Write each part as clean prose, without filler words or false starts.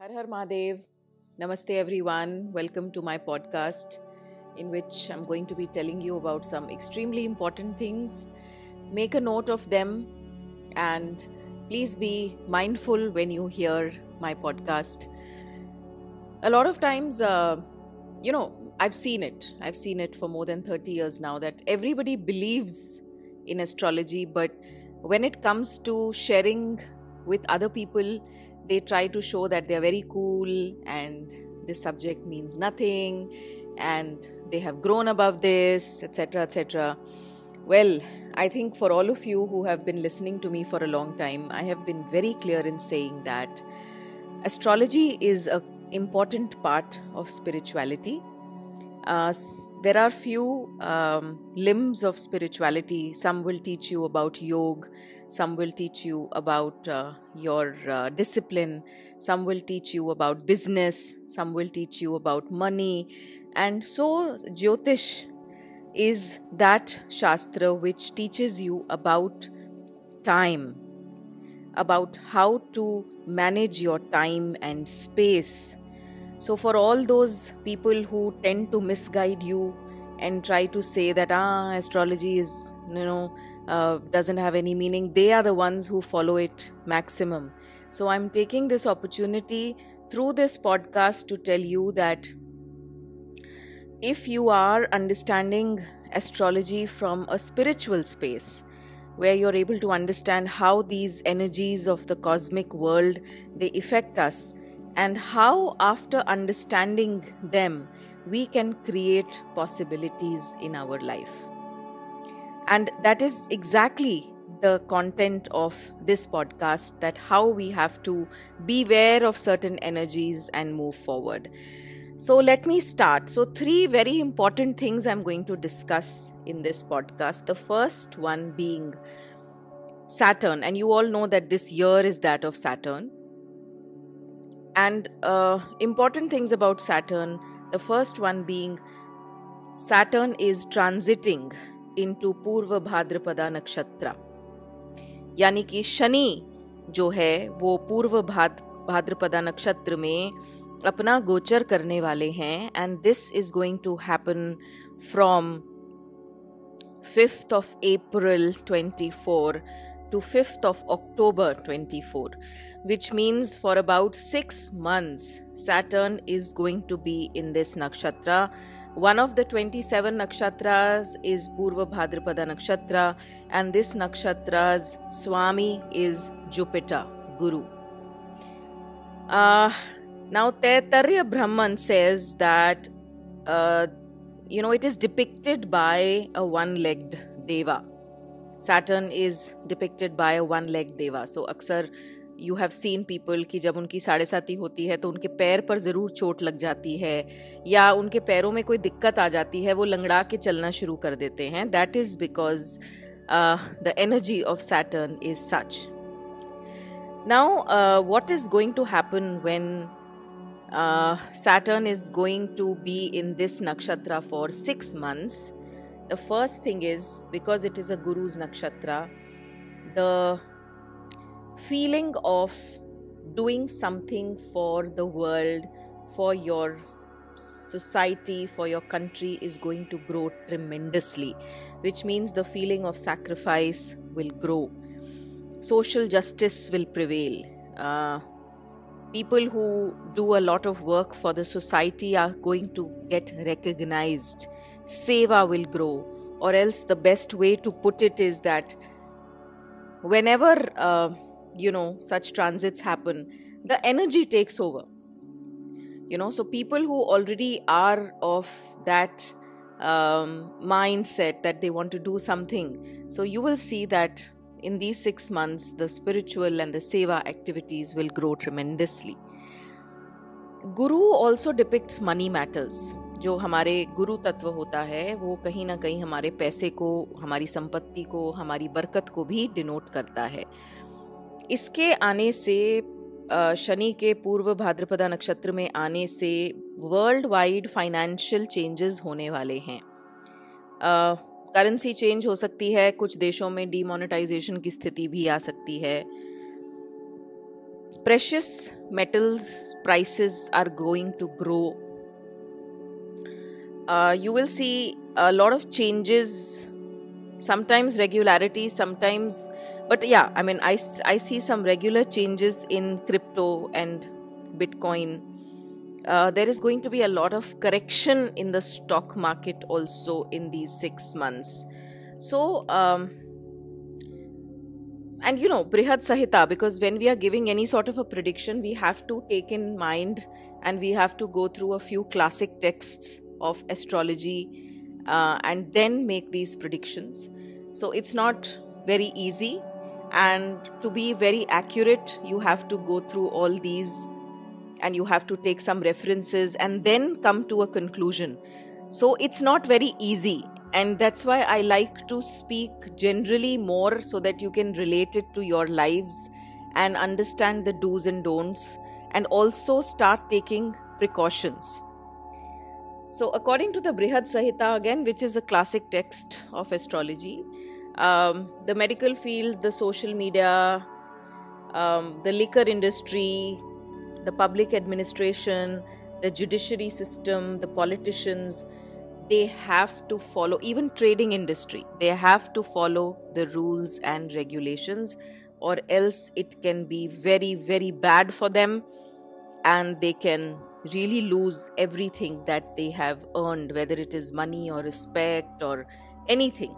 Har Har Mahadev. Namaste everyone. Welcome to my podcast in which I'm going to be telling you about some extremely important things. Make a note of them and please be mindful when you hear my podcast. A lot of times, I've seen it. I've seen it for more than 30 years now that everybody believes in astrology, but when it comes to sharing with other people, they try to show that they're very cool and this subject means nothing and they have grown above this, etc., etc. Well, I think for all of you who have been listening to me for a long time, I have been very clear in saying that astrology is an important part of spirituality. There are few limbs of spirituality. Some will teach you about yoga, some will teach you about your discipline, some will teach you about business, some will teach you about money. And so Jyotish is that Shastra which teaches you about time, about how to manage your time and space. So for all those people who tend to misguide you and try to say that astrology is, doesn't have any meaning, they are the ones who follow it maximum. So I'm taking this opportunity through this podcast to tell you that if you are understanding astrology from a spiritual space, where you're able to understand how these energies of the cosmic world, they affect us, and how after understanding them we can create possibilities in our life. And that is exactly the content of this podcast, that how we have to beware of certain energies and move forward. So let me start. So 3 very important things I'm going to discuss in this podcast. The first one being Saturn, and you all know that this year is that of Saturn. And important things about Saturn, the first one being Saturn is transiting into Purvabhadrapada Nakshatra. यानी कि शनि जो है वो पूर्व भाद्रपदा नक्षत्र में अपना गोचर करने वाले हैं, and this is going to happen from 5th of April 24 to 5th of October 24, which means for about 6 months Saturn is going to be in this nakshatra. One of the 27 nakshatras is Purva Bhadrapada Nakshatra, and this nakshatra's Swami is Jupiter, Guru. Now Taitarya Brahman says that it is depicted by a one-legged deva. Saturn is depicted by a one-legged deva. So अक्सर you have seen people कि जब उनकी 7.5 होती है तो उनके पैर पर ज़रूर चोट लग जाती है या उनके पैरों में कोई दिक्कत आ जाती है, वो लंगड़ा के चलना शुरू कर देते हैं. That is because the energy of Saturn is such. Now, what is going to happen when Saturn is going to be in this nakshatra for 6 months? The first thing is, because it is a Guru's nakshatra, the feeling of doing something for the world, for your society, for your country is going to grow tremendously, which means the feeling of sacrifice will grow. Social justice will prevail. People who do a lot of work for the society are going to get recognized. Seva will grow, or else the best way to put it is that whenever such transits happen, the energy takes over. So people who already are of that mindset that they want to do something, so you will see that in these 6 months the spiritual and the seva activities will grow tremendously. Guru also depicts money matters. जो हमारे गुरु तत्व होता है वो कहीं ना कहीं हमारे पैसे को, हमारी संपत्ति को, हमारी बरकत को भी डिनोट करता है. इसके आने से, शनि के पूर्व भाद्रपदा नक्षत्र में आने से वर्ल्ड वाइड फाइनेंशियल चेंजेस होने वाले हैं. करेंसी चेंज हो सकती है, कुछ देशों में डीमोनेटाइजेशन की स्थिति भी आ सकती है. precious metals prices are going to grow. You will see a lot of changes, sometimes regularity, sometimes, but yeah, I mean, I see some regular changes in crypto and Bitcoin. There is going to be a lot of correction in the stock market also in these 6 months. So, and Brihad Sahita, because when we are giving any sort of a prediction, we have to take in mind and we have to go through a few classic texts of astrology and then make these predictions. So it's not very easy, and to be very accurate, you have to go through all these and you have to take some references and then come to a conclusion. So it's not very easy. And that's why I like to speak generally more, so that you can relate it to your lives and understand the do's and don'ts, and also start taking precautions. So according to the Brihad Sahita, again, which is a classic text of astrology, the medical field, the social media, the liquor industry, the public administration, the judiciary system, the politicians, they have to follow, even trading industry, they have to follow the rules and regulations, or else it can be very, very bad for them, and they can really lose everything that they have earned, whether it is money or respect or anything.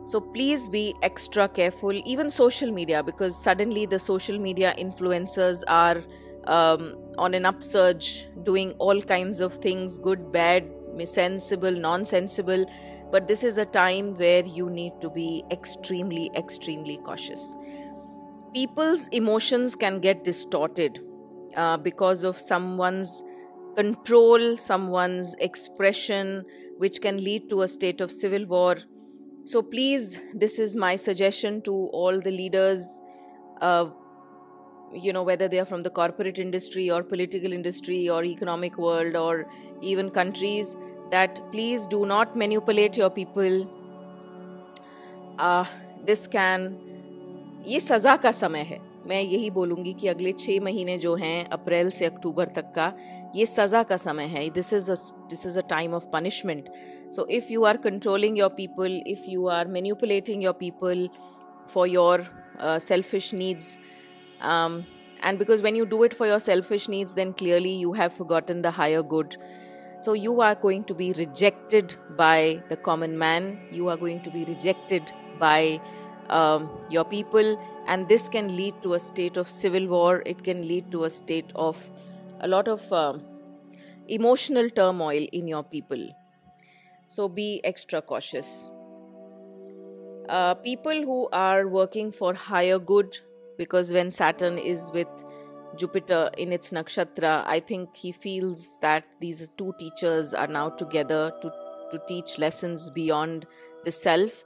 So please be extra careful, even social media, because suddenly the social media influencers are on an upsurge, doing all kinds of things, good, bad, sensible, nonsensible. But this is a time where you need to be extremely, extremely cautious. People's emotions can get distorted because of someone's control, someone's expression, which can lead to a state of civil war. So please, this is my suggestion to all the leaders, whether they are from the corporate industry or political industry or economic world or even countries, that please do not manipulate your people. ये सज़ा का समय है. मैं यही बोलूँगी कि अगले 6 महीने जो हैं, अप्रैल से अक्टूबर तक का, ये सज़ा का समय है. This is a time of punishment. So if you are controlling your people, if you are manipulating your people for your selfish needs, and because when you do it for your selfish needs, then clearly you have forgotten the higher good. So you are going to be rejected by the common man. You are going to be rejected by your people, and this can lead to a state of civil war. It can lead to a state of a lot of emotional turmoil in your people. So be extra cautious. People who are working for higher good, because when Saturn is with Jupiter in its Nakshatra, I think he feels that these two teachers are now together to teach lessons beyond the self.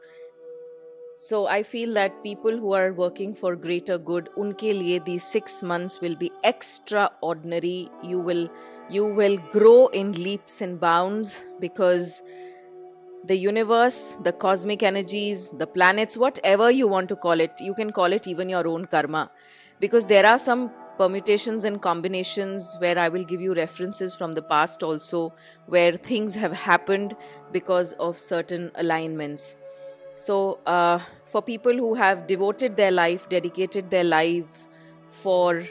So I feel that people who are working for greater good, unke liye these 6 months will be extraordinary. You will grow in leaps and bounds, because the universe, the cosmic energies, the planets, whatever you want to call it, you can call it even your own karma, because there are some permutations and combinations where I will give you references from the past also, where things have happened because of certain alignments. So for people who have devoted their life, dedicated their life for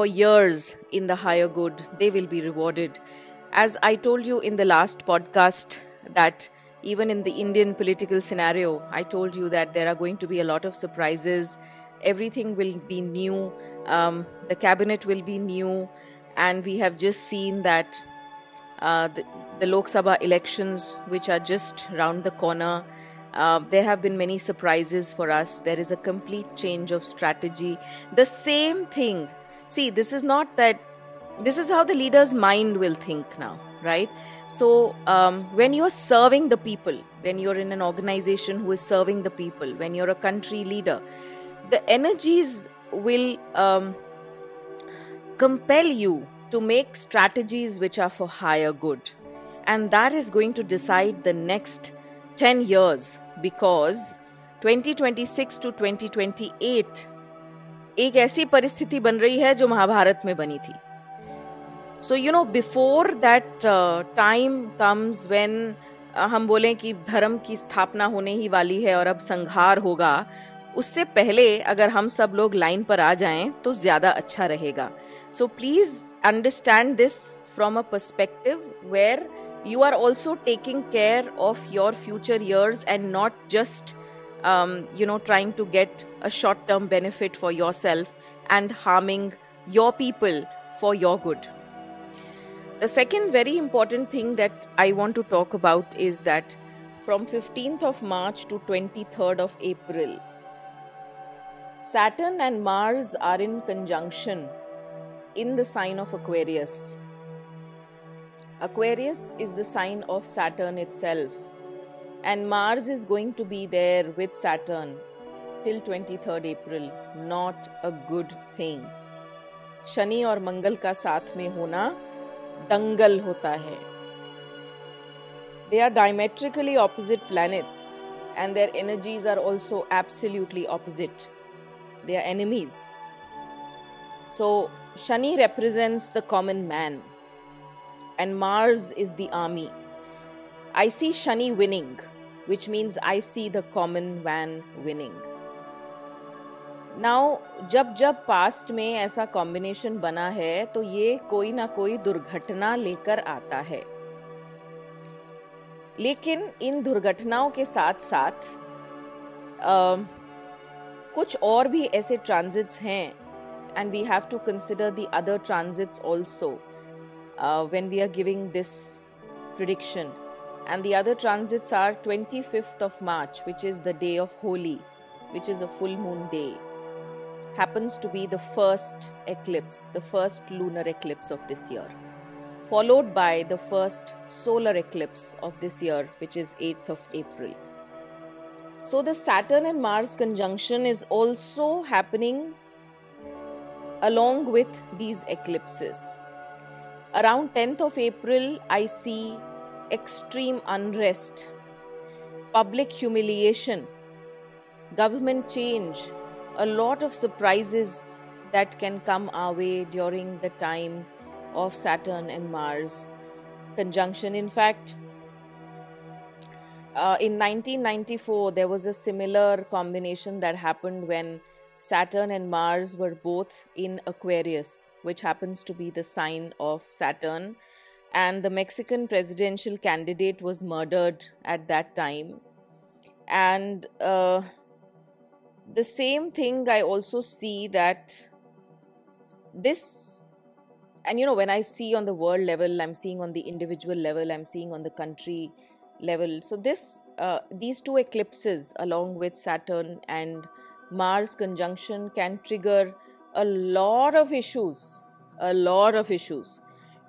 years in the higher good, they will be rewarded. As I told you in the last podcast, that even in the Indian political scenario, I told you that there are going to be a lot of surprises. Everything will be new. The cabinet will be new. And we have just seen that the Lok Sabha elections, which are just round the corner, there have been many surprises for us. There is a complete change of strategy. The same thing. See, this is not that. This is how the leader's mind will think now, right? So when you're serving the people, when you're in an organization who is serving the people, when you're a country leader, the energies will compel you to make strategies which are for higher good. And that is going to decide the next 10 years, because 2026 to 2028, एक ऐसी परिस्थिति बन रही है जो महाभारत में बनी थी. So before that time comes when हम बोलें कि धर्म की स्थापना होने ही वाली है और अब संहार होगा, उससे पहले अगर हम सब लोग लाइन पर आ जाएं तो ज्यादा अच्छा रहेगा. So please understand this from a perspective where you are also taking care of your future years and not just trying to get a short-term benefit for yourself and harming your people for your good. The second very important thing that I want to talk about is that from 15th of March to 23rd of April, Saturn and Mars are in conjunction in the sign of Aquarius. Aquarius is the sign of Saturn itself, and Mars is going to be there with Saturn till 23rd April. Not a good thing. Shani और मंगल का साथ में होना दंगल होता है. They are diametrically opposite planets and their energies are also absolutely opposite. They are enemies. So Shani represents the common man and Mars is the army. I see Shani winning, which means I see the common man winning. Now, जब past में ऐसा combination बना है तो ये कोई ना कोई दुर्घटना लेकर आता है. लेकिन इन दुर्घटनाओं के साथ साथ कुछ और भी ऐसे ट्रांजिट्स हैं, and we have to consider the other transits also when we are giving this prediction. And the other transits are 25th of March, which is the day of Holi, which is a full moon day. Happens to be the first eclipse, the first lunar eclipse of this year, followed by the first solar eclipse of this year, which is 8th of April. So the Saturn and Mars conjunction is also happening along with these eclipses. Around 10th of April, I see extreme unrest, public humiliation, government change, a lot of surprises that can come our way during the time of Saturn and Mars conjunction. In fact, in 1994, there was a similar combination that happened when Saturn and Mars were both in Aquarius, which happens to be the sign of Saturn. And the Mexican presidential candidate was murdered at that time. And the same thing I also see that this, and when I see on the world level, I'm seeing on the individual level, I'm seeing on the country level. So these two eclipses along with Saturn and Mars conjunction can trigger a lot of issues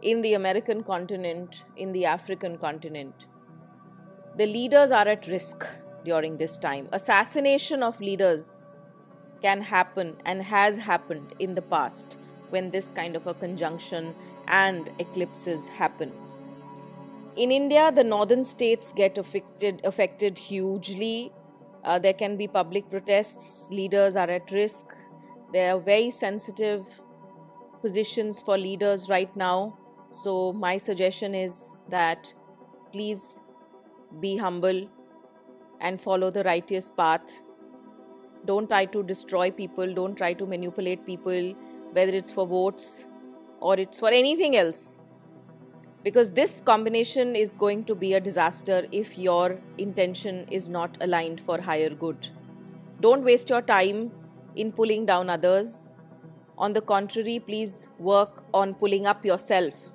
in the American continent, in the African continent. The leaders are at risk during this time. Assassination of leaders can happen and has happened in the past when this kind of a conjunction and eclipses happen. In India, the northern states get affected hugely. There can be public protests. Leaders are at risk. There are very sensitive positions for leaders right now. So my suggestion is that please be humble and follow the righteous path. Don't try to destroy people. Don't try to manipulate people, whether it's for votes or it's for anything else. Because this combination is going to be a disaster if your intention is not aligned for higher good. Don't waste your time in pulling down others. On the contrary, please work on pulling up yourself.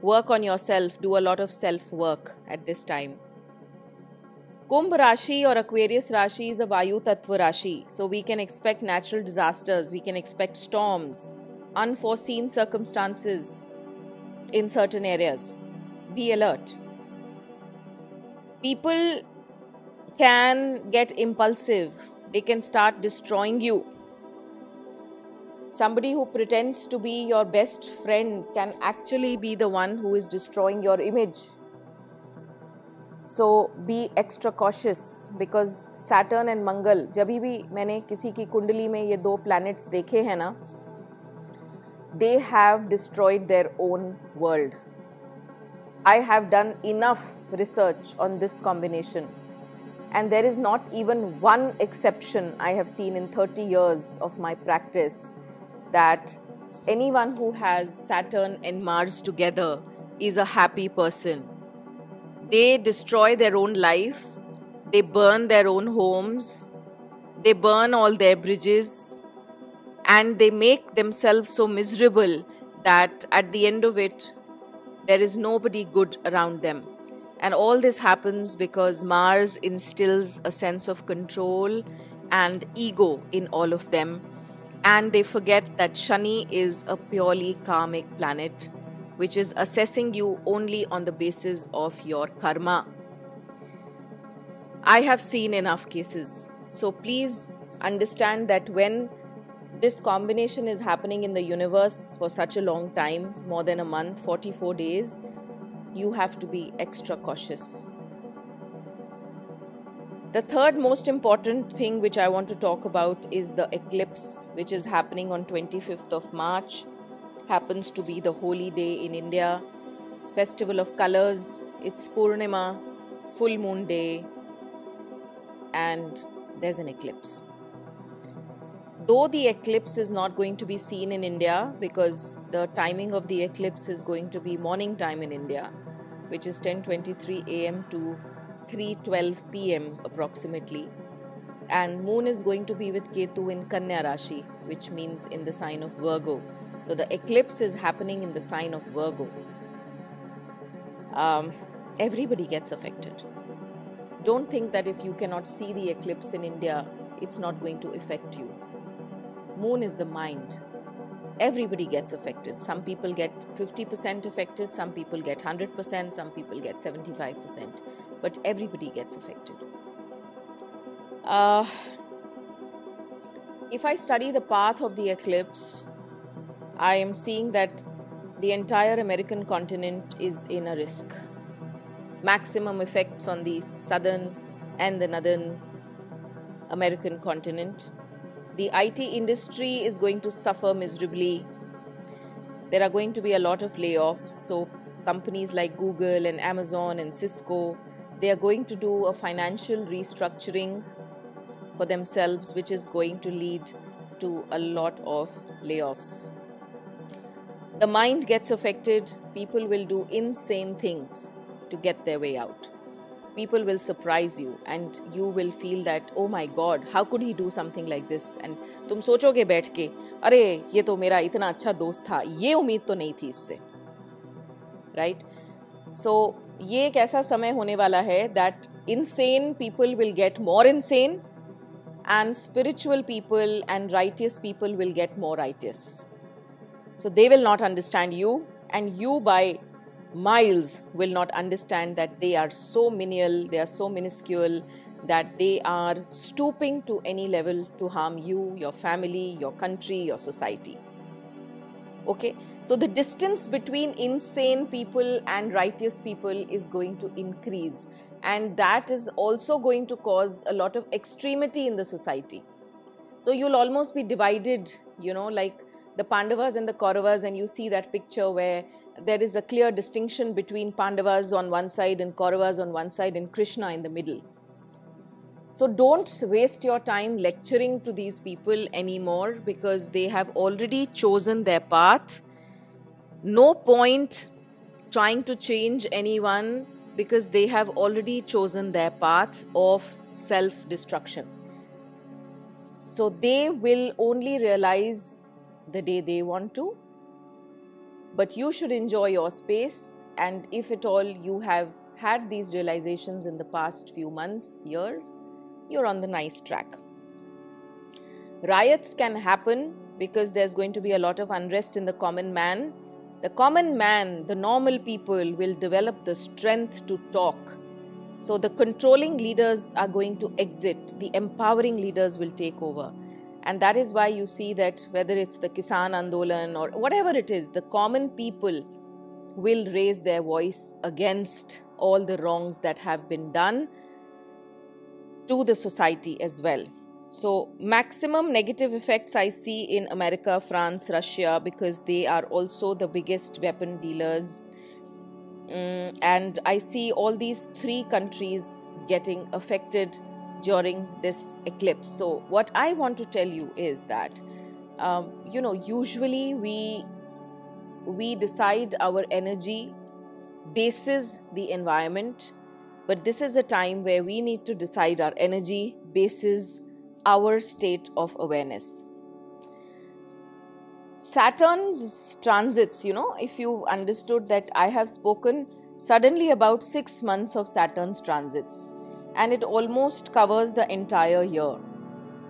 Work on yourself. Do a lot of self-work at this time. Kumbh Rashi or Aquarius Rashi is a Vayu Tattva Rashi. So we can expect natural disasters. We can expect storms, unforeseen circumstances in certain areas. Be alert. People can get impulsive. They can start destroying you. Somebody who pretends to be your best friend can actually be the one who is destroying your image. So be extra cautious because Saturn and Mangal, जब भी मैंने किसी की कुंडली में ये 2 planets देखे हैं ना, they have destroyed their own world. I have done enough research on this combination, and there is not even one exception I have seen in 30 years of my practice that anyone who has Saturn and Mars together is a happy person. They destroy their own life, they burn their own homes, they burn all their bridges, and they make themselves so miserable that at the end of it, there is nobody good around them. And all this happens because Mars instills a sense of control and ego in all of them. And they forget that Shani is a purely karmic planet, which is assessing you only on the basis of your karma. I have seen enough cases. So please understand that when this combination is happening in the universe for such a long time, more than a month, 44 days, you have to be extra cautious. The third most important thing which I want to talk about is the eclipse, which is happening on 25th of March. Happens to be the holy day in India, festival of colors. It's Purnima, full moon day, and there's an eclipse. Though the eclipse is not going to be seen in India because the timing of the eclipse is going to be morning time in India, which is 10:23 a.m. to 3:12 p.m. approximately, and moon is going to be with Ketu in Kanya Rashi, which means in the sign of Virgo. So the eclipse is happening in the sign of Virgo. Everybody gets affected. Don't think that if you cannot see the eclipse in India, it's not going to affect you. Moon is the mind. Everybody gets affected. Some people get 50% affected, some people get 100%, some people get 75%. But everybody gets affected. If I study the path of the eclipse, I am seeing that the entire American continent is in a risk. Maximum effects on the southern and the northern American continent. The IT industry is going to suffer miserably. There are going to be a lot of layoffs. So companies like Google and Amazon and Cisco, they are going to do a financial restructuring for themselves, which is going to lead to a lot of layoffs. The mind gets affected. People will do insane things to get their way out. People will surprise you and you will feel that, oh my God, how could he do something like this? And तुम सोचोगे बैठ के, अरे ये तो मेरा इतना अच्छा दोस्त था, ये उम्मीद तो नहीं थी इससे, right? So ये एक ऐसा समय होने वाला है that insane people will get more insane and spiritual people and righteous people will get more righteous. So they will not understand you, and you by miles will not understand that they are so menial, they are so minuscule, that they are stooping to any level to harm you, your family, your country, your society. Okay, so the distance between insane people and righteous people is going to increase, and that is also going to cause a lot of extremity in the society. So you'll almost be divided, like the Pandavas and the Kauravas, and you see that picture where there is a clear distinction between Pandavas on one side and Kauravas on one side and Krishna in the middle. So don't waste your time lecturing to these people anymore because they have already chosen their path. No point trying to change anyone because they have already chosen their path of self-destruction. So they will only realize the day they want to. But you should enjoy your space, and if at all you have had these realizations in the past few months, years, you're on the nice track. Riots can happen because there's going to be a lot of unrest in the common man. The common man, the normal people, will develop the strength to talk. So the controlling leaders are going to exit. The empowering leaders will take over. And that is why you see that whether it's the Kisan Andolan or whatever it is, the common people will raise their voice against all the wrongs that have been done to the society as well. So maximum negative effects I see in America, France, Russia, because they are also the biggest weapon dealers. And I see all these three countries getting affected during this eclipse. So what I want to tell you is that, usually we decide our energy bases the environment, but this is a time where we need to decide our energy bases our state of awareness. Saturn's transits, if you understood that I have spoken suddenly about 6 months of Saturn's transits, and it almost covers the entire year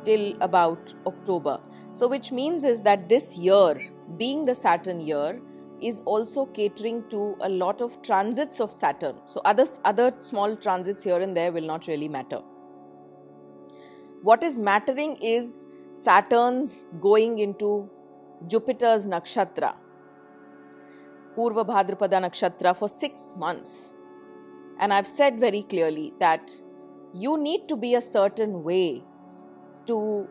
till about October. So which means is that this year, being the Saturn year, is also catering to a lot of transits of Saturn. So other small transits here and there will not really matter. What is mattering is Saturn's going into Jupiter's Nakshatra, Purvabhadrapada Nakshatra, for 6 months. And I've said very clearly that you need to be a certain way to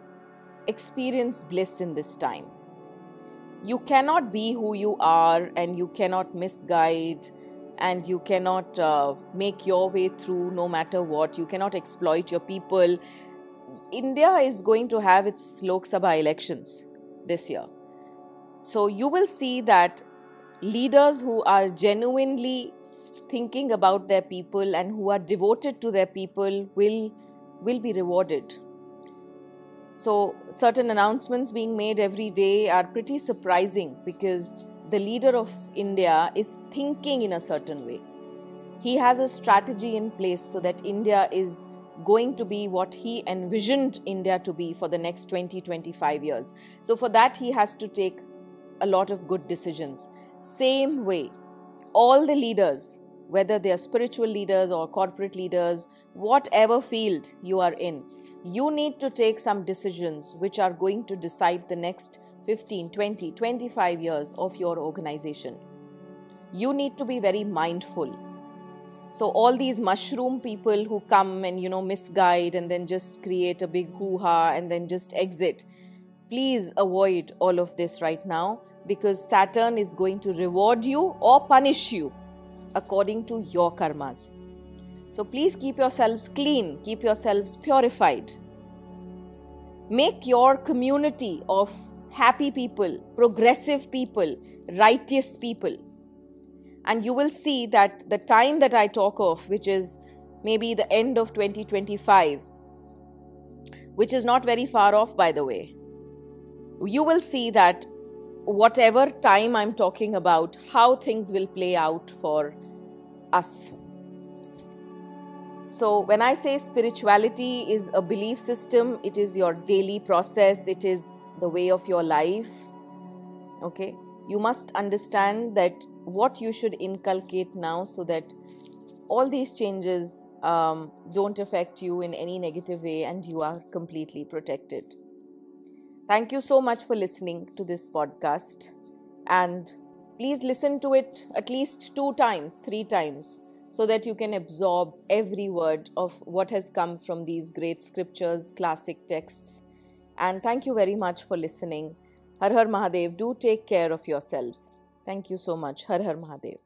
experience bliss in this time. You cannot be who you are, and you cannot misguide, and you cannot make your way through no matter what. You cannot exploit your people. India is going to have its Lok Sabha elections this year. So you will see that leaders who are genuinely thinking about their people and who are devoted to their people will be rewarded. So certain announcements being made every day are pretty surprising, because the leader of India is thinking in a certain way. He has a strategy in place so that India is going to be what he envisioned India to be for the next 20-25 years. So for that, he has to take a lot of good decisions. Same way, all the leaders, whether they are spiritual leaders or corporate leaders, whatever field you are in, you need to take some decisions which are going to decide the next 15, 20, 25 years of your organization. You need to be very mindful. So all these mushroom people who come and, misguide and then just create a big hoo-ha and then just exit, please avoid all of this right now, because Saturn is going to reward you or punish you according to your karmas. So please keep yourselves clean, keep yourselves purified. Make your community of happy people, progressive people, righteous people. And you will see that the time that I talk of, which is maybe the end of 2025, which is not very far off, by the way, you will see that whatever time I'm talking about, how things will play out for us. So when I say spirituality is a belief system, it is your daily process, it is the way of your life. Okay? You must understand that what you should inculcate now, so that all these changes don't affect you in any negative way and you are completely protected. Thank you so much for listening to this podcast, and please listen to it at least 2 times, 3 times, so that you can absorb every word of what has come from these great scriptures, classic texts. And thank you very much for listening. Har Har Mahadev. Do take care of yourselves. Thank you so much. Har Har Mahadev.